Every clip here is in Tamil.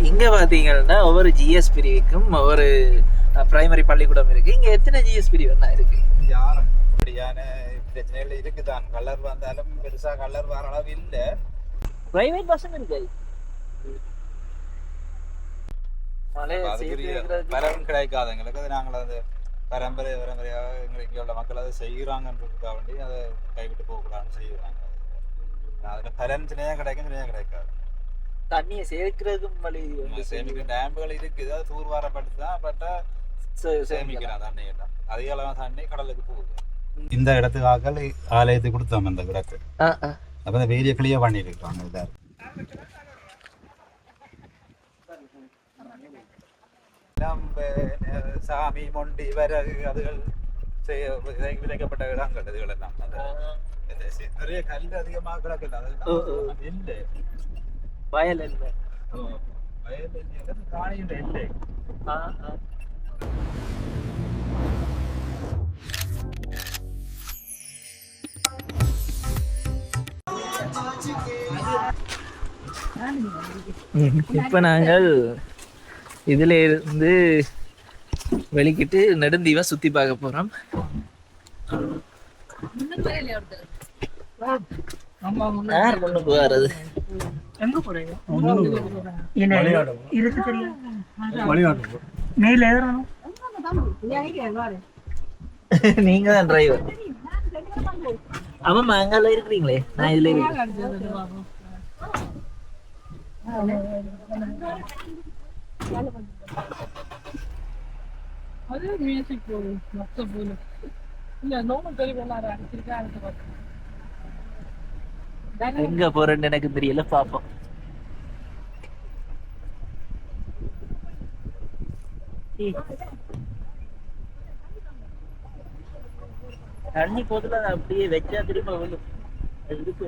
இங்கே பார்த்தீங்கன்னா ஒவ்வொரு ஜிஎஸ் பிரிவுக்கும் ஒவ்வொரு பிரைமரி பள்ளிக்கூடம் இருக்குது. இங்கே எத்தனை ஜிஎஸ் பிரிவு என்ன இருக்குது? யாரும் அப்படியான பிரச்சனைகள் இருக்குதான். கலர் வந்தாலும் பெருசாக கலர் வர அளவு இல்லை. பிரைவேட் பஸ்ஸும் இருக்கு. பலன் கிடைக்காதங்களுக்கு அது நாங்கள் அது பரம்பரையாக எங்களுக்கு உள்ள மக்கள் அதை செய்கிறாங்கன்றதுக்காக வேண்டி அதை கைவிட்டு போகக்கூடாதுன்னு செய்கிறாங்க. அதில் பலன் சினையாக கிடைக்கும், சினையாக கிடைக்காது. தண்ணியை சேர்க்கிறதுக்கும் வழி சேமிக்கிற டேம்புகள் இருக்குது. அது தூர்வாரப்பட்டு தான் பட்டா சேமிக்கலாம். தண்ணி எல்லாம் அதிக அளவான தண்ணி கடலுக்கு போகுது. இந்த இடத்துக்காக ஆலயத்துக்கு கொடுத்தோம் அந்த விளக்கு. அப்போ அந்த வேலியை கிளியர் பண்ணியிருக்காங்க. இதாக சாமி மொண்டி விறகு அதுகள் விதைக்கப்பட்ட இடங்கள் இதுகள் எல்லாம் நிறைய கல் அதிகமாக கிடக்குது. அது இல்லை வயல் இல்லை, வயல் இல்லை, காணியில் இல்லை. இப்போ நாங்கள் இதுல இருந்து வெளிக்கிட்டு நெடுந்தீவா சுத்தி பார்க்க போறோம். யார் முன்னுக்கு வர்றது? நீங்க தான் டிரைவர். ஆமாம்மா, அங்கெல்லாம் இருக்கிறீங்களே, நான் இதுல இருக்கேன். அது மியூசிக் போகும் மொத்த போல இல்ல நோமல் தெரியல எங்க போறேன்னு எனக்கு தெரியல, பாப்போம். தண்ணி போதுல அப்படியே வச்சா திரும்ப விழும். இருக்கு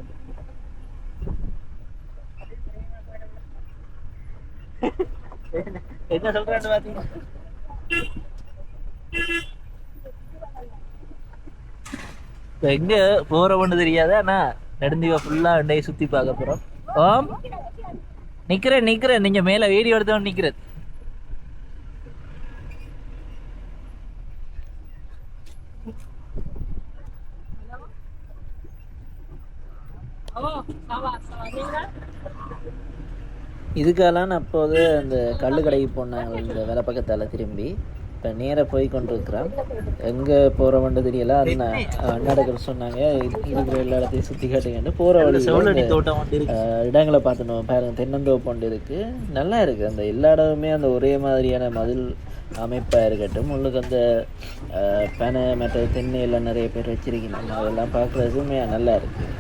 என்ன சொல்றான்னு பாத்தீங்க? எங்க போறவன்னு தெரியாது. ஆனா நெடுந்தீவா ஃபுல்லா அண்டையை சுத்தி பார்க்க போறோம். ஓம் நிக்கிறேன் நீங்க மேல வீடியோ எடுத்தவன் நிக்கிறேன். இதுக்கெல்லாம் அப்போது அந்த கல்லு கடைக்கு போனாங்க இந்த வேலை பக்கத்தால் திரும்பி. இப்போ நேராக போய் கொண்டு இருக்கிறான். எங்கே போகிறவன்ட்டு தெரியல. அது அண்ணாடக்கிற சொன்னாங்க இருக்கிற எல்லா இடத்தையும் சுற்றி காட்டுங்கன்னு. போகிற வழி தோட்டம் இடங்களை பார்த்துனோம் பாருங்க. தென்னந்தோப்பு ஒன்று இருக்குது, நல்லா இருக்குது. அந்த எல்லா இடமுமே அந்த ஒரே மாதிரியான மதில் அமைப்பாக இருக்கட்டும். உங்களுக்கு அந்த பனை மற்ற தென்னை எல்லாம் நிறைய பேர் வச்சிருக்கணும். அதெல்லாம் பார்க்குறதுக்குமே நல்லா இருக்குது.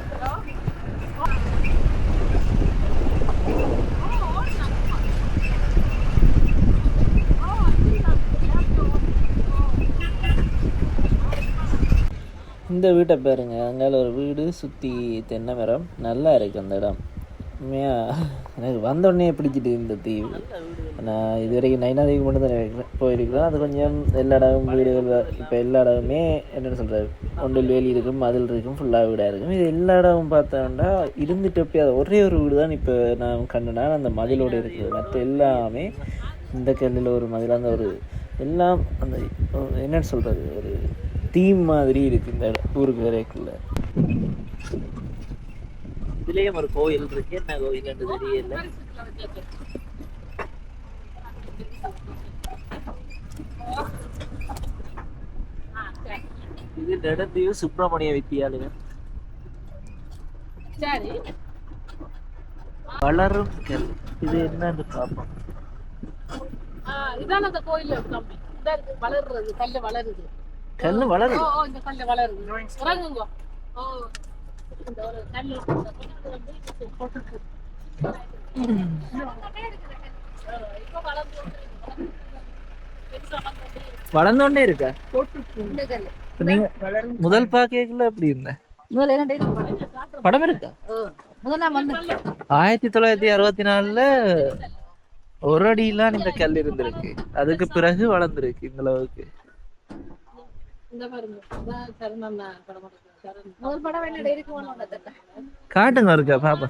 இந்த வீட்டை பாருங்க, அங்கால ஒரு வீடு சுற்றி தென்னை மரம், நல்லா இருக்குது அந்த இடம். உண்மையாக எனக்கு வந்தோடனே பிடிச்சிட்டு இந்த தீவு. நான் இது வரைக்கும் நைனாதீவுக்கு மட்டும் தான் போயிருக்கிறேன். அது கொஞ்சம் எல்லா இடமும் வீடுகள். இப்போ எல்லா இடமுமே என்னென்னு சொல்கிறது, ஒன்றில் வேலி இருக்கும், மதில் இருக்கும், ஃபுல்லாக வீடாக இருக்கும். இது எல்லா இடமும் பார்த்தோம்னா இருந்துட்டு போய் அது ஒரே ஒரு வீடு தான் இப்போ நான் கண்டனா அந்த மதிலோடு இருக்குது. மற்ற எல்லாமே இந்த கல்லில் ஒரு மதில், அந்த ஒரு எல்லாம் அந்த என்னென்னு சொல்கிறது ஒரு தீம் மாதிரி இருக்கு இந்த ஊருக்கு வரைக்குள்ள. இதுலயும் ஒரு கோயில் இருக்கு. என்ன கோயில் தெரியல. இது நெடுந்தீவு சுப்பிரமணிய வித்தியாலயம். வளரும் கல். இது என்னன்னு பார்ப்போம். இதான் அந்த கோயில் வளர்றது, கல்லு வளருது. கல்லு வளருது. இந்த கல்லு வளருது. இறங்குங்க. இந்த ஒரு கல்லு போட்டுருக்கு. வளர்ந்தோண்டே இருக்கா? நீங்க முதல் பாக்கல எப்படி இருந்த? படம் இருக்கா? 1964 ஒரு அடியெல்லாம் இந்த கல் இருந்திருக்கு. அதுக்கு பிறகு வளர்ந்துருக்கு இந்த அளவுக்கு. காட்டுங்க இருக்கா பாப்பா.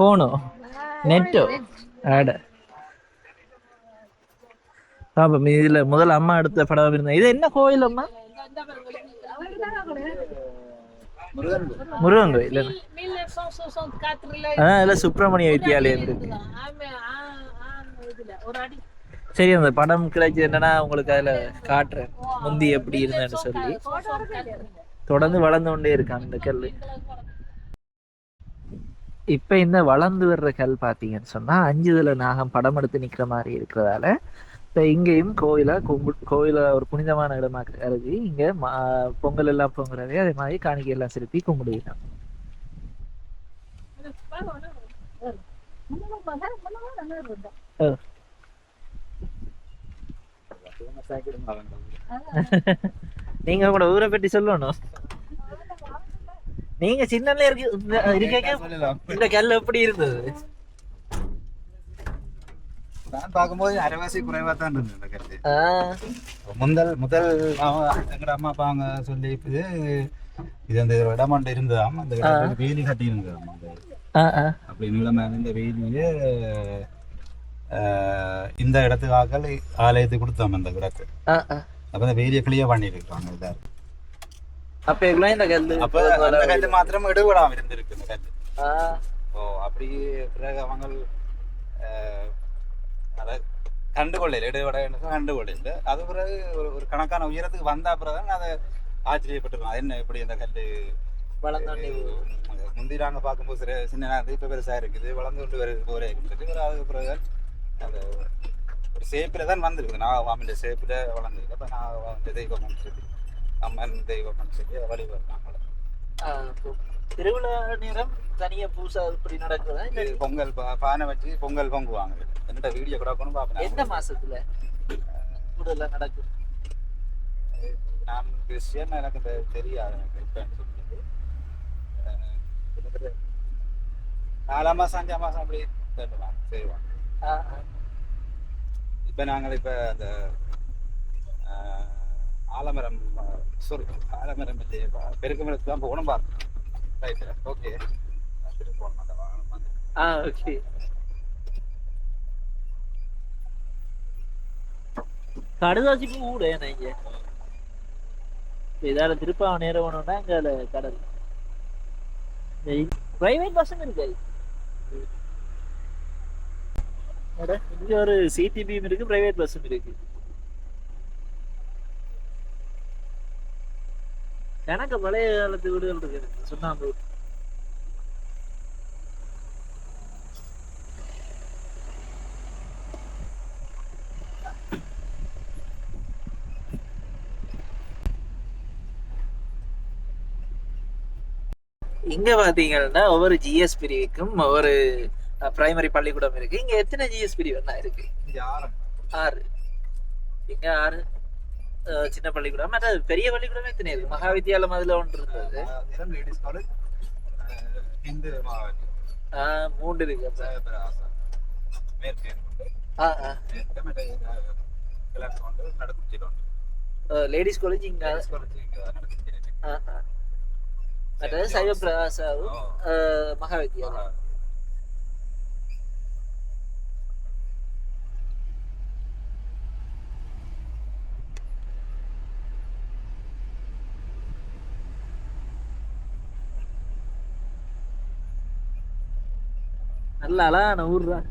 போனோம் நெட்டோ ஆட பாப்போம். இதுல முதல்ல அம்மா எடுத்த படம் இருந்தா இது என்ன கோயில் அம்மா? முருகன் கோயில் இல்ல? 1964 இல்ல சுப்பிரமணிய வித்யாலயம் இருக்கு. சரி அந்த படம் கிடைச்சி என்னன்னா உங்களுக்கு அதுல காட்டுறேன் முந்தி எப்படி இருந்தேன்னு சொல்லி. தொடர்ந்து வளர்ந்து கொண்டே இருக்கான் இந்த கல். இப்ப இந்த வளர்ந்து வர்ற கல் பாத்தீங்கன்னு சொன்னா 5 நாகம் படம் எடுத்து நிக்கிற மாதிரி இருக்கிறதால இப்ப இங்கேயும் கோயில ஒரு புனிதமான இடமா கருதி இங்க பொங்கல் எல்லாம் பொங்குறதே அதே மாதிரி காணிக்கை எல்லாம் செலுத்தி கும்பிடுகிறான். நீங்க கூட ஊரை பற்றி சொல்லணும். நீங்க சின்னல இருக்க இந்த கல் எப்படி இருந்தது? நான் பார்க்கும்போது அரைவாசி குறைவா தான் இருந்தது இந்த கருத்து. முதல் எங்கட அம்மா அப்பா அவங்க சொல்லி இது அந்த இடமாண்ட இருந்ததாம். அந்த வேலி கட்டி இருந்ததாம். அப்படி நீளமா இந்த வேலியே இந்த இடத்துக்காக ஆலயத்துக்கு கொடுத்தோம் அந்த விளக்கு. அப்ப அந்த வேலியை கிளியர் பண்ணிருக்காங்க இதாரு. அப்ப இந்த கல்லு அப்ப அந்த கல்லு மாத்திரம் எடுபடாம இருந்திருக்கு இந்த கல்லு. அப்படி பிறகு அவங்க அதை கண்டுகொள்ளையில் இடைவெளி கண்டுகொள்ளையில் அது பிறகு ஒரு கணக்கான உயரத்துக்கு வந்தா பிறகுதான் அதை ஆச்சரியப்பட்டிருக்கோம். அது என்ன இப்படி அந்த கல் வளர்ந்து முந்தி நாங்கள் பார்க்கும்போது சின்ன நேரத்துக்கு இப்போ பெருசாக இருக்குது வளர்ந்து கொண்டு போரே இருக்குது. அதுக்கு பிறகு அந்த ஒரு ஷேப்பில் தான் வந்திருக்குது. நாகவாமின்ற ஷேப்பில் வளர்ந்துருக்கு. அப்போ நாகவாமின்ற தெய்வம் சொல்லி அம்மன் தெய்வம் சொல்லி வழிபடுறாங்க. திருவிழா நேரம் தனியா பூசா இப்படி நடக்குதா? இது பொங்கல் பானை வச்சு பொங்கல் பொங்குவாங்க. என்னோட வீடியோ கூட பார்ப்பேன். எந்த மாசத்துல கூடுதலா நடக்கும்? நான் கிறிஸ்டியன், எனக்கு தெரியாது. எனக்கு இப்போ சொல்லிட்டு 4 மாசம் 5 மாசம் அப்படி செய்வாங்க. இப்போ நாங்கள் இப்போ அந்த ஆலமரம் இல்லையே பெருக்கு மரத்து தான் போகணும் பார்த்தோம். Right, okay. போகணும் அந்த வாகனம் வந்து. ஓகே. கடுதாசிக்கு கூட ஏன்னா இங்க இதால திருப்பாவ நேரம் வேணும்னா இங்க கடல் பிரைவேட் பஸ்ஸும் இருக்கு. இங்க ஒரு சிடிபியும் இருக்கு, பிரைவேட் பஸ்ஸும் இருக்கு. எனக்கு பழைய காலத்து வீடுகள் இருக்கு சுண்ணாம்பு. இங்க பாத்தீங்கன்னா ஒவ்வொரு ஜிஎஸ் பிரிவுக்கும் ஒவ்வொரு பிரைமரி பள்ளிக்கூடம் இருக்கு. இங்க எத்தனை ஜிஎஸ் பிரிவு இருக்கு? 6. இங்க 6 சின்ன பள்ளிக்கூடம். மற்ற பெரிய பள்ளிக்கூடமே எத்தனை இருக்கு? மகாவித்யாலயம் அதுல ஒன்று இருந்தது. 3 இருக்கு. லேடிஸ் காலேஜ் இங்க மற்றது சைவ பிரகாசாவும் மகாவித்யாலயம். நல்ல அழகான ஊர் தான்.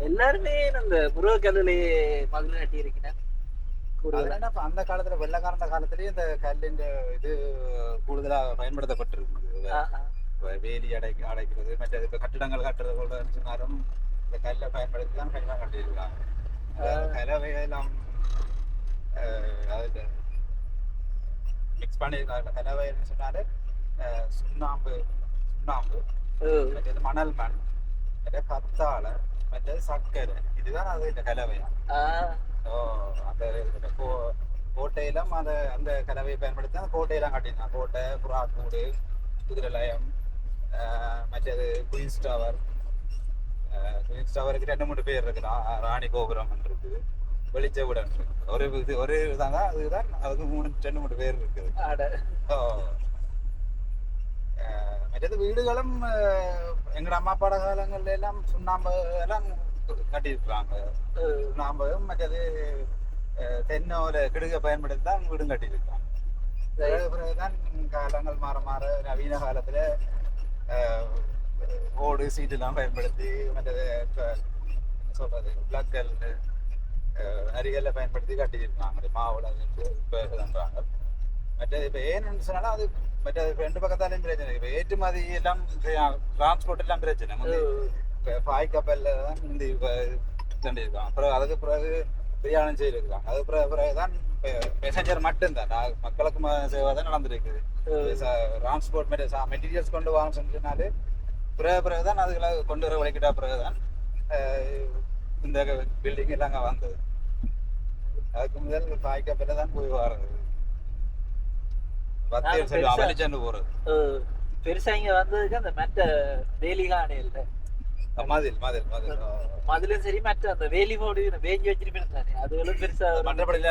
எல்லாருமே அந்த முருகக்கல்லையே மதுரை கட்டி இருக்கிறேன். அந்த காலத்துல வெள்ளக்காரந்த காலத்திலேயே இந்த கல்லின் இது கூடுதலா பயன்படுத்தப்பட்டிருக்கு. வேலி அடைக்கிறது மற்ற இப்ப கட்டிடங்கள் கட்டுறது கூட சொன்னாலும் இந்த கல்லை பயன்படுத்தி தான் கல்யாணம் கட்டியிருக்காங்க. கலவையெல்லாம் அதில் மிக்ஸ் பண்ணியிருக்காங்க. கலவைன்னு சொன்னாலே சுண்ணாம்பு மற்றது மணல் மண் கத்தாழை மற்றது சர்க்கரை, இதுதான் அது இந்த கலவையா. அந்த கோட்டையெல்லாம் அந்த கலவையை பயன்படுத்தி அந்த கோட்டையெல்லாம் கட்டியிருந்தாங்க. கோட்டை, புறாக்கூடு, குதிரலயம், மற்றது குயின்ஸ் டவருக்கு 2-3 பேர் இருக்குது. ராணி கோபுரம் இருக்குது. வெளிச்ச வீடு ஒரு இதுதான் அதுதான் அதுக்கு 2-3 பேர் இருக்குது. மற்றது வீடுகளும் எங்களோட அம்மா அப்பாட காலங்கள்ல எல்லாம் சுண்ணாம்பு எல்லாம் கட்டியிருக்கிறாங்க. சுண்ணாம்பும் மற்றது தென்னோல கிடுக பயன்படுத்தி தான் வீடும் கட்டியிருக்காங்க. பிறகுதான் காலங்கள் மாற மாற நவீன காலத்துல ஓடு சீட்டுலாம் பயன்படுத்தி மற்றது என்ன சொல்றது பிளக்கல் அரிகல்ல பயன்படுத்தி கட்டியிருக்காங்க. மாவுல இப்ப மற்றது இப்ப ஏன்னு சொன்னாலும் அது மற்றது 2 பக்கத்தாலையும் பிரச்சனை. இப்ப ஏற்றுமதி எல்லாம் டிரான்ஸ்போர்ட் எல்லாம் பிரச்சனை. இப்ப பாய் கப்பல்ல தான் இந்த இருக்காங்க. அப்புறம் அதுக்கு பிறகு பிரயாணம் செய்திருக்காங்க. அது பிறகுதான் பேசஞ்சர் மட்டும்தான் மக்களுக்கு சேவை தான் நடந்துருக்குது. டிரான்ஸ்போர்ட் மெட்டீரியல்ஸ் கொண்டு வாங்க சொன்னாலே பிறகுதான் அதுகளை கொண்டு வர வலிக்கிட்டா பிறகுதான் இந்த பில்டிங் எல்லாம் அங்கே வந்தது. அதுக்கு முதல் பாய் கப்பல்ல தான் போய் வர்றது. போறது பெருசா இங்க வந்ததுக்கு அந்த மற்ற வேலிகானே இல்ல மதிலும் சரி மற்ற அந்த வேலி போடு வேஞ்சி வச்சிருப்பேன் தானே அதுகளும் பெருசா மட்டப்படையில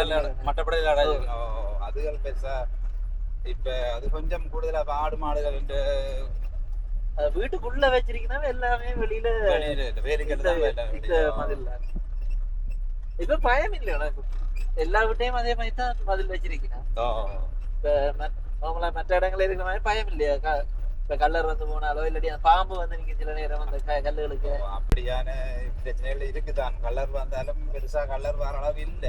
அதுகள் பெருசா. இப்ப அது கொஞ்சம் கூடுதலா ஆடு மாடுகள் வீட்டுக்குள்ள வச்சிருக்கீங்கன்னா எல்லாமே வெளியில மதில். இப்ப பயம் இல்லை உனக்கு எல்லா வீட்டையும் அதே மாதிரி தான் மதில் வச்சிருக்கீங்கன்னா. மற்ற இடங்கள்ல இருக்கிற மாதிரி பயம் இல்லையா? இப்ப கல்லர் வந்து போனாலோ இல்லாட்டி பாம்பு வந்து நீங்க சில நேரம் அந்த கல்லுகளுக்கு அப்படியான பிரச்சனைகள் இருக்குதான். கல்லர் வந்தாலும் பெருசா கல்லர் வர அளவு இல்ல.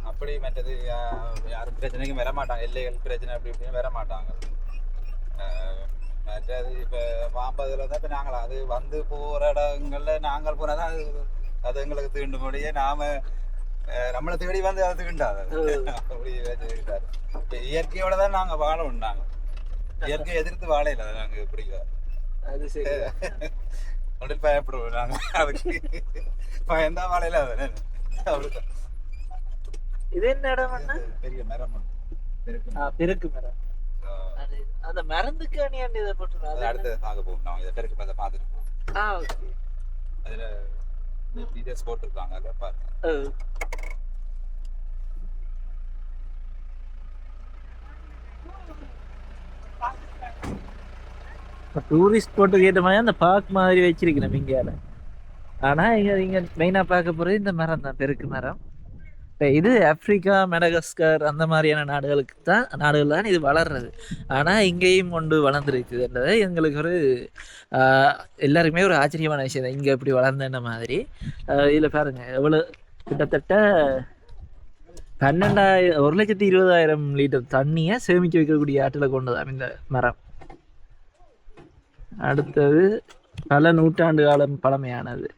அப்படி மற்றது யாரும் பிரச்சனைக்கும் வர மாட்டாங்க. எல்லைகள் பிரச்சனை அப்படி இப்படின்னு வர மாட்டாங்க. மற்றது இப்ப பாம்பதுல தான் இப்ப நாங்களா அது வந்து போற இடங்கள்ல நாங்கள் போனாதான் அது எங்களுக்கு தீண்டுபடியே நம்மளை தேடி வந்து அதை தீண்டாது. அப்படி வச்சுக்கிட்டாரு. இயற்கையோட தான் நாங்க வாழ உண்டாங்க. இயற்கையை எதிர்த்து வாழையில நாங்க பிடிக்காது. அது சரி. ஒன்றில் பயப்படுவோம் நாங்க. அதுக்கு பயந்தா வாழையில அப்படிதான். இது என்ன இடம்? பெரிய மரம் பெருக்கு மரம். அந்த மரத்துக்கு அணியாண்டி இதை போட்டு அடுத்த பார்க்க போகும். நாங்க இதை பெருக்கு மரத்தை பார்த்துட்டு போவோம். அதுல டீடைல்ஸ் போட்டுருக்காங்க. அதை பாருங்க. டூரிஸ்ட் போட்டு கேட்ட மாதிரி அந்த பார்க் மாதிரி வச்சிருக்கிறேன் இங்கால. ஆனா இங்க மெயினா பார்க்க போறது இந்த மரம் தான், பெருக்கு மரம். இது ஆப்பிரிக்கா, மெடகஸ்கர் அந்த மாதிரியான நாடுகள் தான் இது வளர்றது. ஆனால் இங்கேயும் கொண்டு வளர்ந்துருக்குதுன்றது எங்களுக்கு ஒரு எல்லாருக்குமே ஒரு ஆச்சரியமான விஷயம் தான். இங்கே இப்படி வளர்ந்த மாதிரி இதில் பாருங்க எவ்வளோ கிட்டத்தட்ட 1,20,000 லிட்டர் தண்ணியை சேமிக்க வைக்கக்கூடிய ஆற்றில் கொண்டதான் இந்த மரம். அடுத்தது பல நூற்றாண்டு காலம் பழமையானது.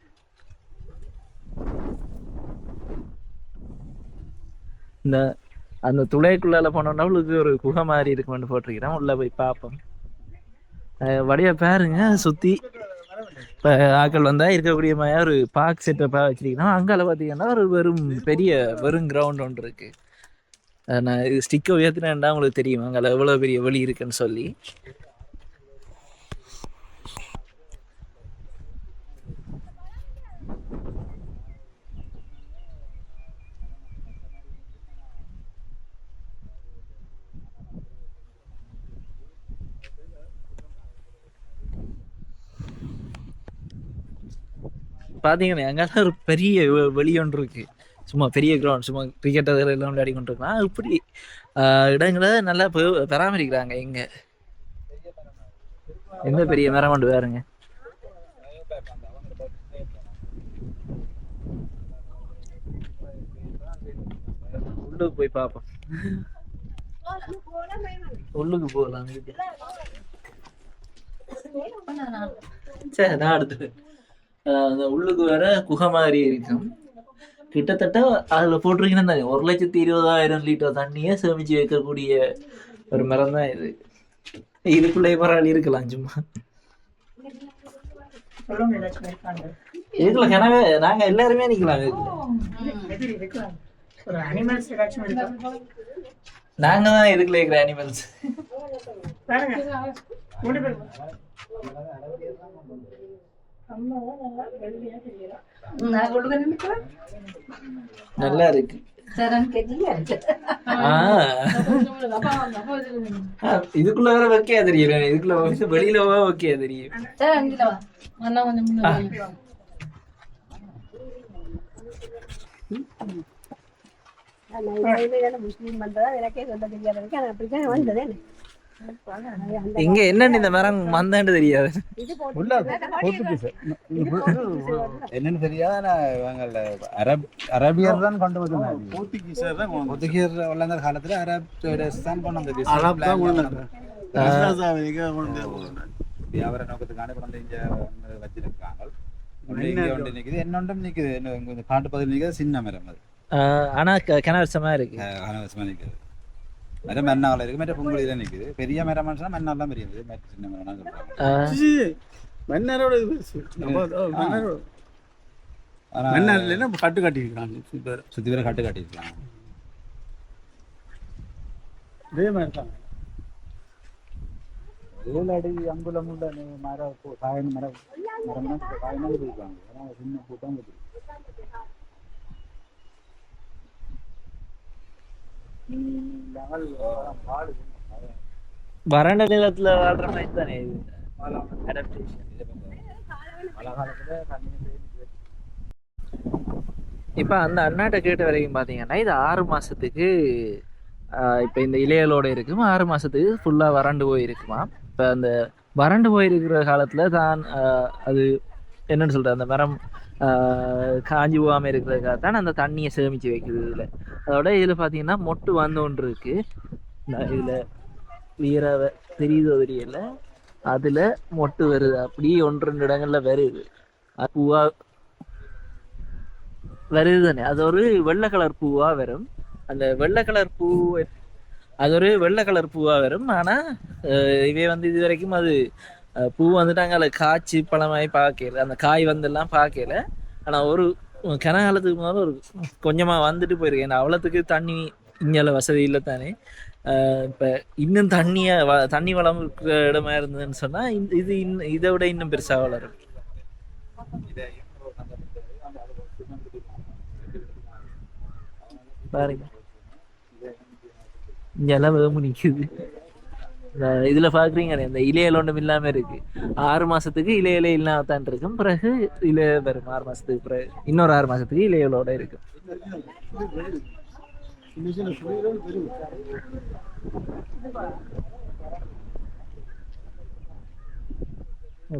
இந்த அந்த துளைக்குள்ளால போனோம்னா அவளுக்கு ஒரு குகை மாதிரி இருக்குமென்னு போட்டிருக்கிறேன். உள்ள போய் பார்ப்போம். வடிவ பாருங்க சுற்றி இப்போ ஆக்கள் வந்தால் இருக்கக்கூடிய மாதிரி ஒரு பார்க் செட்டப்பாக வச்சிருக்கணும். அங்கால பார்த்தீங்கன்னா ஒரு வெறும் கிரவுண்ட் ஒன்று இருக்கு. நான் இது ஸ்டிக்கை உயர்த்தினேன்டா உங்களுக்கு தெரியும் அங்கே எவ்வளோ பெரிய வெளி இருக்குன்னு சொல்லி. பார்த்தீங்கன்னா அங்கே ஒரு பெரிய வெளி ஒன்று இருக்கு. சும்மா பெரிய கிரவுண்ட், சும்மா கிரிக்கெட் எல்லாம் விளையாடி கொண்டு இருக்கலாம். இப்படி இடங்களை நல்லா பராமரிக்கிறாங்க. இங்கே எந்த பெரிய மரம் கொண்டு பாருங்க. உள்ளுக்கு போய் பார்ப்போம். உள்ளுக்கு போகலாம். சரி, நான் அடுத்து அந்த உள்ளுக்கு வேற குகை மாதிரி இருக்கும். கிட்டத்தட்ட அதில் போட்டிருக்கீங்கன்னா 1,20,000 லிட்டர் தண்ணியை சேமிச்சு வைக்கக்கூடிய ஒரு மரம் தான் இது. இதுக்குள்ளே பரவாயில்ல இருக்கலாம். சும்மா இதுக்குள்ள கிணவே நாங்க எல்லாருமே நிக்கலாம். நாங்க தான் இதுக்குள்ள இருக்கிற அனிமல்ஸ். நல்லா இருக்கு. இதுக்குள்ள வேற வைக்க தெரியும், இதுக்குள்ள வெளியில வைக்க தெரியும். முஸ்லீம் பண்றதா எனக்கே சொல்ல தெரியாததுக்கு அது அப்படித்தான் வந்தது. இங்க என்னன்னு இந்த மரம் மந்தாண்டு தெரியாது. என்னன்னு தெரியாத அரபியர் தான் கொண்டு வந்தாங்க. போர்த்துகீசர் வளர்ந்த காலத்துல அரப் ட்ரேடர்ஸ் தான் கொண்டு வந்தது. வியாபார நோக்கத்துக்கான கொண்டு இங்க வச்சிருக்காங்க. என்னொன்றும் நிக்குது, காட்டு பகுதியில் நிற்கிறது சின்ன மரம். அது ஆனா கனவசமா இருக்கு. கனவசமா நிக்குது. மரம் மண்ணால இருக்கு, மற்ற பொங்கலி தான் நிக்குது. பெரிய மரம் மண்ணாலாம் பெரிய சின்ன மரம் கட்டு காட்டிருக்காங்க, சுத்தி பேரை கட்டு காட்டிருக்காங்க. இதே மாதிரி தான் 7 அடி அங்குலம் உள்ள மரம் காயின் மரம் காயினாக இருக்காங்க. சின்ன கூட்டம் வறண்ட நிலத்துல வாழ்ற மாதிரி தானே இது அடாப்டேஷன். இப்ப அந்த அண்ணாட்ட கேட்ட வரைக்கும் பாத்தீங்கன்னா இது 6 மாசத்துக்கு இப்ப இந்த இலைகளோட இருக்கும். 6 மாசத்துக்கு ஃபுல்லா வறண்டு போயிருக்குமா. இப்ப அந்த வறண்டு போயிருக்கிற காலத்துல தான் அது என்னன்னு சொல்றது, அந்த மரம் காஞ்சி போகாம இருக்கிறதுக்காக தான் அந்த தண்ணியை சேமிச்சு வைக்குது. இதுல அதோட இதுல பாத்தீங்கன்னா மொட்டு வந்து ஒன்று இருக்கு. இதுல வீராவ தெரியுதோ தெரியல, அதுல மொட்டு வருது. அப்படியே 1-2 இடங்கள்ல வருது. அது பூவா வருது தானே. அது ஒரு வெள்ளை கலர் பூவா வரும். அந்த வெள்ளை கலர் பூ அது ஒரு வெள்ளை கலர் பூவா வரும். ஆனா இவே வந்து இது வரைக்கும் அது பூ வந்துட்டு அங்கே காய்ச்சி பழமாய் பார்க்கல, அந்த காய் வந்தெல்லாம் பார்க்கல. ஆனா ஒரு கனகாலத்துக்கு முதல்ல ஒரு கொஞ்சமா வந்துட்டு போயிருக்கு. ஏன்னா அவ்வளோத்துக்கு தண்ணி இங்கே வசதி இல்லை தானே. இப்போ இன்னும் தண்ணி வளம் இருக்கிற இடமா இருந்ததுன்னு சொன்னா இது இதை விட இன்னும் பெருசா வளரும். பாருங்க இங்கெல்லாம் வேம்பு நிக்குது. இதுல பாக்குறீங்க இந்த இலையில ஒன்றும் இல்லாம இருக்கு. 6 மாசத்துக்கு இலையில இல்லாம தான் இருக்கும். பிறகு இலை வரும் 6 மாசத்துக்கு பிறகு. இன்னொரு 6 மாசத்துக்கு இலைகளோட இருக்கும்.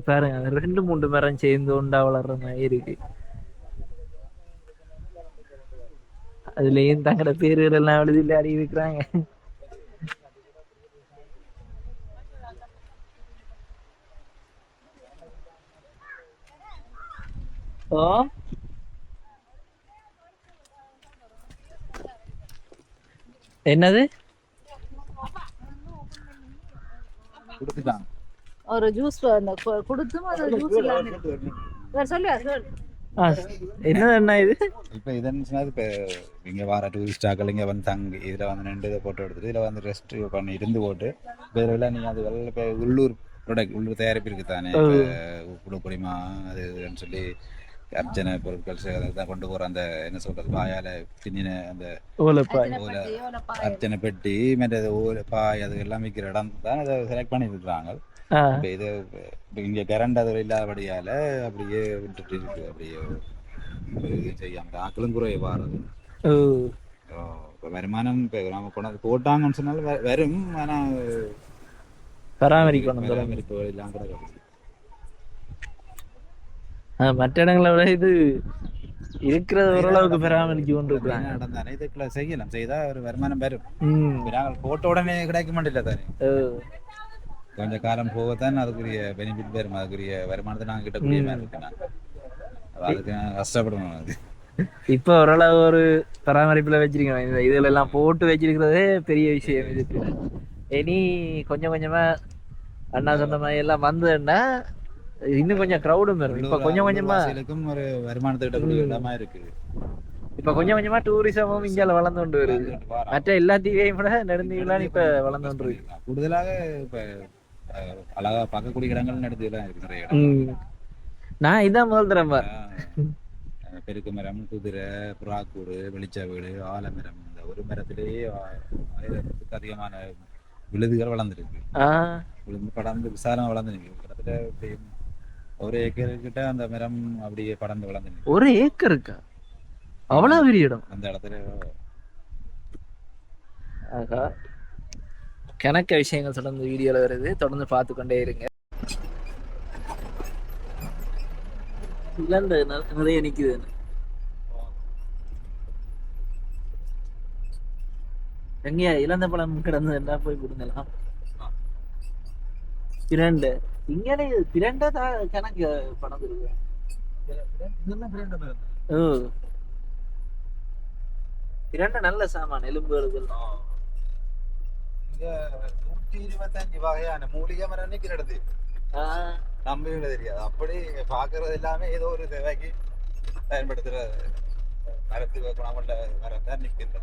பாருங்க 2-3 மரம் சேர்ந்து உண்டா வளர்ற மாதிரி இருக்கு. அதுலயும் தங்களோட பேர்கள் எல்லாம் எழுதில அடி வைக்கிறாங்க. ஓ என்னது ஒரு ஜூஸ் கொடுத்தும் அது ஜூஸ் சொல்லு என்ன இது இப்போ இதன்னு இப்போ இங்கே வர டூரிஸ்டாக்கள் இங்கே வந்து தங்கி இதில் வந்து 2 இதை போட்டோ எடுத்துட்டு இதில் வந்து ரெஸ்ட் பண்ணி இருந்து போட்டு வேறு நீங்கள் அது வெளில இப்போ உள்ளூர் ப்ராடக்ட் உள்ளூர் தயாரிப்பு இருக்குது தானே. உப்பு பொடிமா அது இதுன்னு சொல்லி அர்ச்சனை பொருட்கள் தான் கொண்டு போகிற அந்த என்ன சொல்கிறது பாயால் பின்னின அந்த அர்ச்சனை பெட்டி மற்றது பாய் அது எல்லாம் விற்கிற இடம் தான் அதை செலக்ட் பண்ணி இருக்கிறாங்க. இப்போ இது இங்கே கரண்ட் அது இல்லாதபடியால் அப்படியே விட்டுட்டு இருக்கு. அப்படியே செய்யாமல் ஆக்களும் குறைய வாரது. இப்போ வருமானம் இப்போ நம்ம கொண்டாந்து போட்டாங்கன்னு சொன்னாலும் வரும். ஆனால் பராமரிப்பு எல்லாம் கூட மற்ற இடங்களை விட இது இருக்கிறது ஓரளவுக்கு பராமரிச்சு கொண்டு இருக்காங்க. நடந்தானே இதுக்குள்ள செய்யலாம், செய்தா ஒரு வருமானம் வரும். நாங்கள் போட்ட உடனே கிடைக்க மாட்டேல தானே. கொஞ்சம் காலம் போகத்தான் அதுக்குரிய பெனிஃபிட் வரும். அதுக்குரிய வருமானத்தை நாங்கள் கிட்டக்கூடிய மாதிரி இருக்குண்ணா. அதுக்கு கஷ்டப்படணும். அது இப்போ ஓரளவு ஒரு பராமரிப்புல வச்சிருக்கோம். இதுல எல்லாம் போட்டு வச்சிருக்கிறதே பெரிய விஷயம். இதுக்கு இனி கொஞ்சம் கொஞ்சமா அண்ணா சொன்ன மாதிரி எல்லாம் வந்ததுன்னா இன்னும் கொஞ்சம் கிரௌடும் வரும். இப்ப கொஞ்சம் கொஞ்சமா ஒரு வருமானத்தை கிட்டக்கூடிய இடமா இருக்கு. இப்ப கொஞ்சம் கொஞ்சமா டூரிசமும் இந்தியால வளர்ந்து கொண்டு வருது. மற்ற எல்லா தீவையும் விட நெடுந்தீவுலாம் இப்ப வளர்ந்து கொண்டு இருக்கு. கூடுதலாக இப்ப அழகா பார்க்கக்கூடிய இடங்கள் நடுத்தீவுலாம் இருக்கு நிறைய இடம். நான் இதான் முதல் தரம்பா. பெருக்கு மரம், குதிரை, புறாக்கூடு, வெளிச்ச வீடு, ஆலமரம், இந்த ஒரு மரத்திலேயே 1000த்துக்கு அதிகமான விழுதுகள் வளர்ந்துருக்கு. விழுந்து படர்ந்து விசாலம் வளர்ந்துருக்கு. கிட்டத்தட்ட ஒரு ஏக்கர் கிட்ட அந்த மரம் அப்படியே படர்ந்து வளர்ந்துருக்கு. ஒரு ஏக்கருக்கா? அவ்வளவு பெரிய இடம் அந்த இடத்துல. ஆகா, கணக்க விஷயங்கள் தொடர்ந்து வீடியோல வருது, தொடர்ந்து பார்த்து கொண்டே இருங்க. இழந்த நிறைய நிக்குது. எங்கேயா இழந்த பழம் கிடந்ததுன்னா போய் கொடுங்கலாம். பிரண்டு இங்கே பிரண்டா கணக்கு பணம் இருக்கு. ஓ, பிரண்ட நல்ல சாமான் எலும்புகளுக்கு. இங்க 125 வகையான மூலிகை மரம் நிக்கிறது. நம்பவே தெரியாது. அப்படி பாக்குறது எல்லாமே ஏதோ ஒரு தேவைக்கு பயன்படுத்துற மரத்துக்கு குணமுள்ள மரம் தான் நிக்கிறது.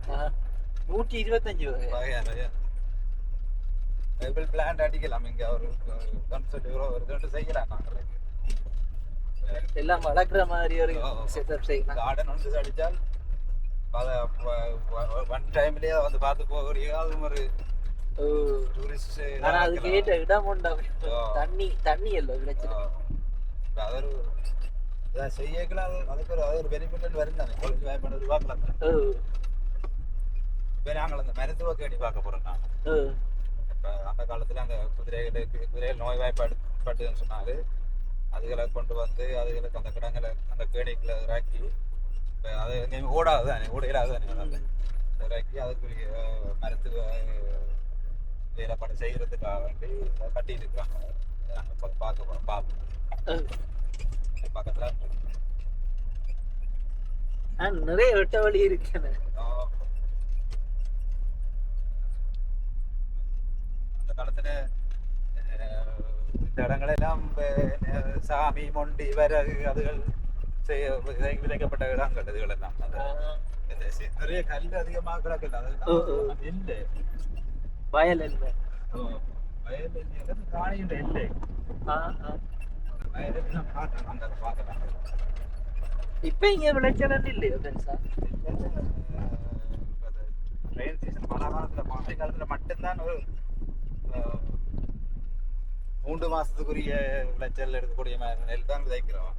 125 வகையான பிளான்ட் அடிக்கலாம். இங்க ஒரு கான்செப்ட் ஒரு ரெண்டு செய்யலாம். நாங்களுக்கு எல்லாம் வளர்க்குற மாதிரி ஒரு செட்டப் செய்யலாம். கார்டன் ஒன்று அடிச்சால் ஒன் டைம்லயே வந்து பார்த்து போகிறீங்க. அது ஒரு டூரிஸ்ட். ஆனா அதுக்கு ஏற்ற இடம் உண்டா? தண்ணி எல்லாம் கிடைச்சிருக்கு. அது ஒரு செய்யக்கலாம். அதுக்கு ஒரு பெனிஃபிட் வரும் தானே. காலேஜ் வாய்ப்பு ரூபாய்க்கலாம். இப்போ நாங்கள் அந்த மருத்துவ கேணி பார்க்க போறோம். நாங்கள் அந்த காலத்துல அந்த குதிரைகள் நோய் வாய்ப்பாடுன்னு சொன்னாரு. அதுகளை கொண்டு வந்து அதுகளுக்கு அந்த கிடங்களை அந்த கேணிக்குள்ள இறக்கி, அது எங்கேயுமே ஓடாது தானே, ஓடையிலாது தானே, இறக்கி அதுக்குரிய மருத்துவ வேலைப்பாடு செய்யறதுக்காக வேண்டி கட்டிட்டு இருக்காங்க. நாங்கள் பார்க்க போறோம். பார்ப்போம். பக்கத்துல நிறைய வெட்ட வழி இருக்கு. காலத்துல இந்த இடங்களெல்லாம் சாமி மொண்டி விறகு அதுகள் விதைக்கப்பட்ட இடங்கள். இதுகள் எல்லாம் நிறைய கல் அதிகமாக கிடக்குது. அதெல்லாம் இல்லை, வயல் இல்லை. வயல் இல்லை, காணியுடைய இல்லை. வயலெல்லாம் பார்க்கலாம். அந்த பார்க்கலாம். இப்ப இங்க விளைச்சல் இல்லையோ பெருசா? ரெயின் சீசன் மழை காலத்துல மழை காலத்துல மட்டும்தான் ஒரு 3 மாசத்துக்குரிய விளைச்சல் எடுக்கக்கூடிய நெல் தான் விதைக்கிறோம்.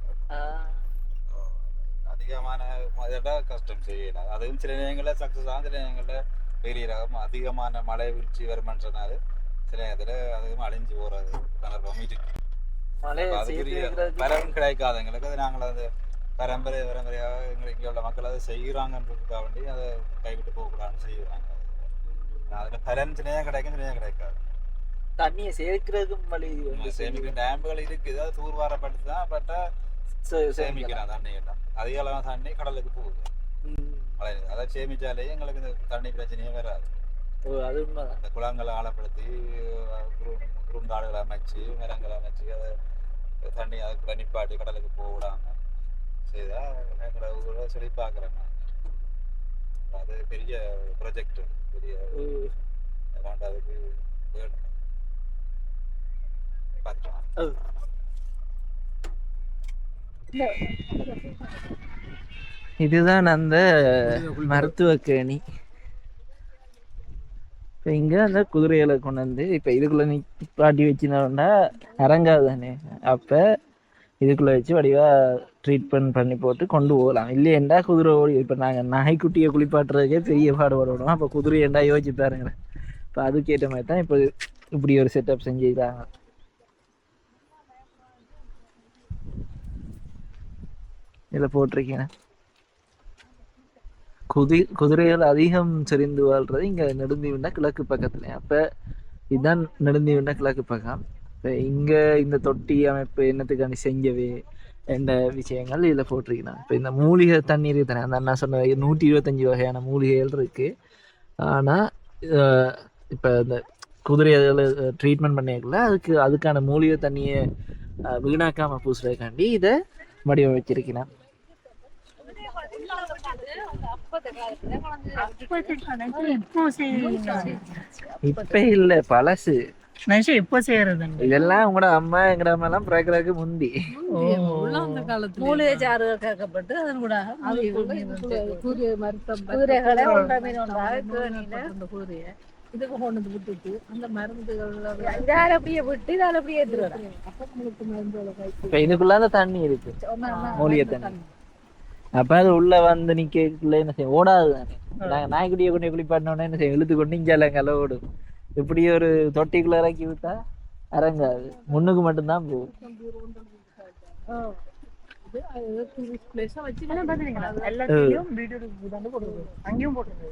அதிகமான கஷ்டம் செய்யலாம். அதுவும் சில நேரங்களில் சக்சஸ் ஆகும், சில நேரங்களில் பெரிய ரகம் அதிகமான மழை வீழ்ச்சி வருமானதுனால சில நேரத்தில் அதுவும் அழிஞ்சு போறது சந்தர்ப்பம் இருக்கு. அதுக்குரிய பலன் கிடைக்காது எங்களுக்கு. அது நாங்கள் அந்த பரம்பரையாக எங்களுக்கு இங்கே உள்ள மக்கள் அதை செய்கிறாங்கன்றதுக்காக வேண்டி அதை கைவிட்டு போகக்கூடாதுன்னு செய்கிறாங்க. அதில் பலன் சின்ன கிடைக்கும், சின்ன கிடைக்காது. தண்ணியை சேர்க்கிறதுக்கும் வழி சேமிக்கிற டேம்புகள் இருக்குது. அது தூர்வாரப்பட்டு தான் பட்டா சேமிக்கலாம். தண்ணி எல்லாம் அதிக அளவான தண்ணி கடலுக்கு போகுது. மழை அதை சேமிச்சாலே எங்களுக்கு இந்த தண்ணி பிரச்சனையே வராது. அது உண்மைதான். அந்த குளங்களை ஆழப்படுத்தி குறுந்தாடுகளை அமைச்சு மரங்களை அமைச்சு அதை தண்ணி அதுக்குள்ள நிப்பாட்டி கடலுக்கு போக விடாம செய்தா எங்களோட ஊரை சொல்லி பார்க்குறேன். அது பெரிய ப்ரொஜெக்ட், பெரிய அமௌண்ட் அதுக்கு வேணும். பார்த்துக்கலாம். இதுதான் அந்த மருத்துவ கேணி. இப்போ இங்கே அந்த குதிரைகளை கொண்டு வந்து இப்போ இதுக்குள்ளே நிப்பாட்டி வச்சுனோன்னா இறங்காது தானே. அப்போ இதுக்குள்ளே வச்சு வடிவாக ட்ரீட்மெண்ட் பண்ணி போட்டு கொண்டு போகலாம். இல்லையேண்டா குதிரை ஓடி. இப்போ நாங்கள் நாய்க்குட்டியை குளிப்பாட்டுறதுக்கே பெரிய பாடுபடணும். அப்போ குதிரை ஏண்டா யோசிச்சு பாருங்களேன். இப்போ அதுக்கேற்ற மாதிரி தான் இப்போ இப்படி ஒரு செட்டப் செஞ்சுக்கிறாங்க. இதில் போட்டிருக்கேன் குதிரைகள் அதிகம் செறிந்து வாழ்றது இங்கே நெடுந்தீவுண்டா கிழக்கு பக்கத்துல. அப்போ இதுதான் நெடுந்தீவுண்டா கிழக்கு பக்கம். இப்போ இங்கே இந்த தொட்டி அமைப்பு என்னத்துக்காண்டி செஞ்சவே என்ற விஷயங்கள் இதில் போட்டிருக்கிறாங்க. இப்போ இந்த மூலிகை தண்ணீர் தானே அந்த அண்ணா சொன்ன 125 வகையான மூலிகைகள் இருக்குது. ஆனால் இப்போ இந்த குதிரைகளை ட்ரீட்மெண்ட் பண்ணிக்கல அதுக்கான மூலிகை தண்ணியை வீணாக்காமல் பூசுறதுக்காண்டி இதை வடிவமைச்சிருக்கிறேன். இப்ப இல்ல பழசு. நைஷா எப்போ செய்யறதுங்க? இதெல்லாம் உங்களோட அம்மா எங்கட அம்மா எல்லாம் பிறக்கிறதுக்கு முந்தி. அந்த காலத்துல மூலிகை சாறு கேட்கப்பட்டு அதன் கூட கூரிய மருத்துவம் கூரைகளை ஒன்றை மீன் ஒன்றாக கூரையை இதுக்கு கொண்டு வந்து விட்டுட்டு அந்த மருந்துகள் இதால் அப்படியே விட்டு இதால் அப்படியே எடுத்துருவாங்க. அப்போ உங்களுக்கு மருந்துகளை இப்ப இதுக்குள்ள அந்த தண்ணி இருக்கு, மூலிகை தண்ணி. அப்ப அது உள்ள வந்து நிக்கக்குள்ள என்ன செய்யும், ஓடாது தானே. நாங்க நாய்க்குட்டியை கொண்டு குளிப்பாட்டினோடனே என்ன செய்யும், இழுத்து கொண்டு இஞ்சாலங்கல ஓடும். இப்படி ஒரு தொட்டிக்குள்ள இறக்கி விட்டா இறங்காது, முன்னுக்கு மட்டும்தான் போகும். எல்லாத்தையும் வீடியோக்கு வந்து போடுறது, அங்கேயும் போடுறது.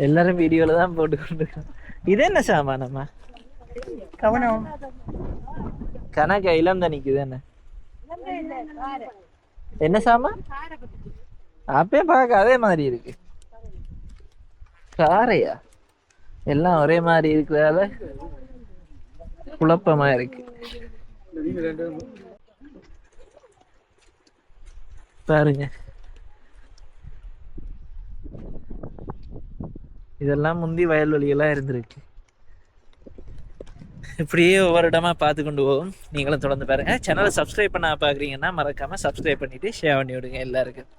எல்லாரும் வீடியோல தான் போட்டு கொண்டு. இது என்ன சாமானம்மா? கவனம் கணக்கா இளம் தண்ணிக்குது என்ன என்ன சாமான்? அப்பயே பார்க்க அதே மாதிரி இருக்கு. காரையா? எல்லாம் ஒரே மாதிரி இருக்கிறதால குழப்பமா இருக்கு. பாருங்க, இதெல்லாம் முந்தி வயல்வெளியெல்லாம் இருந்திருக்கு. இப்படியே ஒவ்வொரு இடமா பார்த்து கொண்டு போவோம். நீங்களும் தொடர்ந்து பாருங்க. சேனலை சப்ஸ்கிரைப் பண்ண பார்க்குறீங்கன்னா மறக்காம சப்ஸ்கிரைப் பண்ணிட்டு ஷேர் பண்ணி விடுங்க எல்லாருக்கும்.